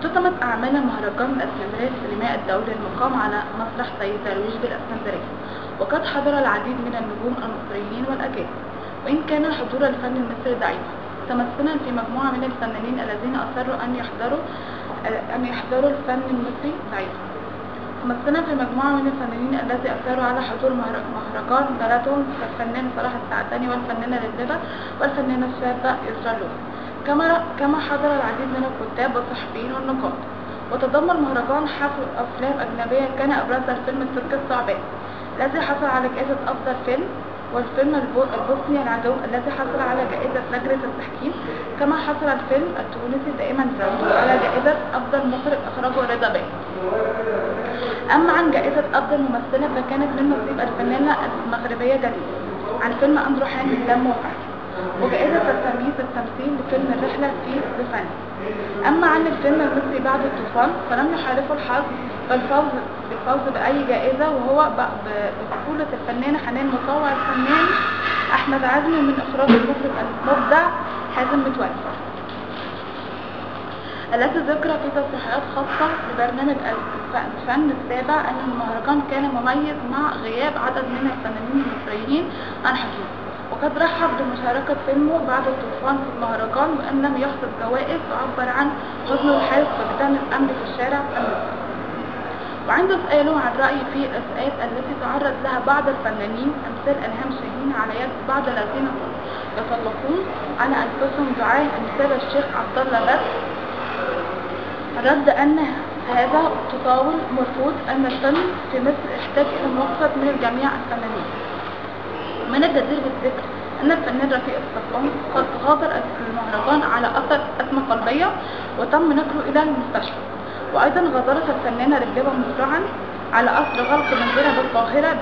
اختتمت أعمال المهرجان الإسكندرية السينمائي الدولي المقام على مسرح سيد درويش بالإسكندرية، وقد حضر العديد من النجوم المصريين والأجانب، وإن كان حضور الفن المصري ضعيفا، متمثلا في مجموعة من الفنانين الذين أصروا أن يحضروا الفن المصري ضعيفا. ممثلا في مجموعة من الفنانين الذي أصروا على حضور مهرجان بلدهم كالفنان صلاح السعداني والفنانة لبلبة والفنانة الشابة يسرا اللوزي، كما حضر العديد من الكتاب والصحفيين والنقاد. وتضمن المهرجان حفل أفلام أجنبية كان أبرزها الفيلم التركي الثعبان الذي حصل على جائزة أفضل فيلم، والفيلم البوسني العدو الذي حصل على جائزة لجنة التحكيم، كما حصل الفيلم التونسي دائما زوجو على جائزة أفضل مخرج أخرجه رضا باهي. أما عن جائزة أفضل ممثلة فكانت من نصيب الفنانة المغربية جديد عن فيلم أندرو حامد دم وفحم، وجائزة تمييز التمثيل لفيلم الرحلة في بفن. أما عن الفيلم المصري بعد الطوفان فلم يحالفه الحظ بالفوز بأي جائزة، وهو ببطولة الفنانة حنان مطاوع والفنان أحمد عزمي من إخراج المخرج المبدع حازم متولي، التي ذكر في تصريحات خاصة لبرنامج الفن السابع أن المهرجان كان مميز مع غياب عدد من الفنانين المصريين عن حضور، وقد رحب بمشاركة فيلمه بعد الطوفان في المهرجان، وإن لم يحصد جوائز وعبر عن حزنه الحاد فقدان الأمن في الشارع المصري. وعند سؤاله عن رأيه في الإساءات التي تعرض لها بعض الفنانين أمثال إلهام شاهين على يد بعض الذين يطلقون على أنفسهم دعاة أمثال الشيخ عبد الله بدر، رد أن هذا تطاول مرفوض، أن الفن في مصر يحتاج إلى موافقة من جميع الفنانين. من الجدير بالذكر أن الفنان رفيق الصفوان قد غادر المهرجان على أثر أزمة قلبية وتم نقله إلى المستشفى، وأيضا غادرت الفنانة لبلبة مسرعا على أثر غلق منزلها بالقاهرة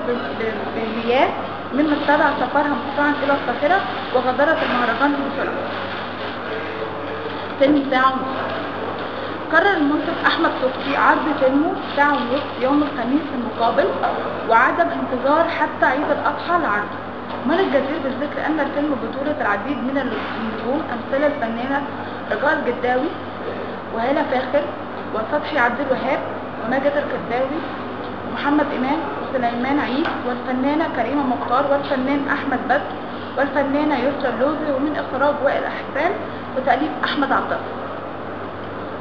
بالمياه، مما استدعى سفرها مسرعا إلى القاهرة، وغادرت المهرجان بسرعة. فيلم ساعة ونص. قرر المنتج أحمد صبحي عرض فيلمه ساعة ونص يوم الخميس المقابل، وعدم انتظار حتى عيد الأضحى لعرضه. من الجدير بالذكر أن الفيلم بطولة العديد من النجوم أمثال الفنانة رجاء الجداوي وهالة فاخر وفتحي عبد الوهاب وماجد الكداوي ومحمد إمام وسليمان عيد والفنانة كريمة مختار والفنان أحمد بدر والفنانة يسرا اللوزي، ومن إخراج وائل أحسان وتأليف أحمد عبد الله.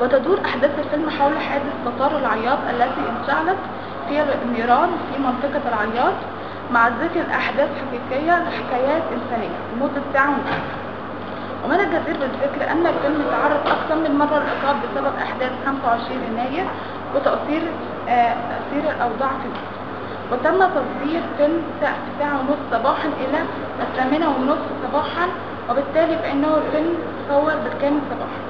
وتدور أحداث الفيلم حول حادث قطار العياط التي انشعلت فيها النيران في منطقة العياط، مع ذكر أحداث حقيقية لحكايات إنسانية لمدة ساعة ونصف. ومن الجدير بالذكر أن الفيلم تعرض أكثر من مرة للإيقاف بسبب أحداث 25 يناير وتأثير الأوضاع في مصر، وتم تصدير فيلم ساعة ونصف صباحا إلى 8:30 صباحا، وبالتالي فإنه الفيلم تصور بالكامل صباحا.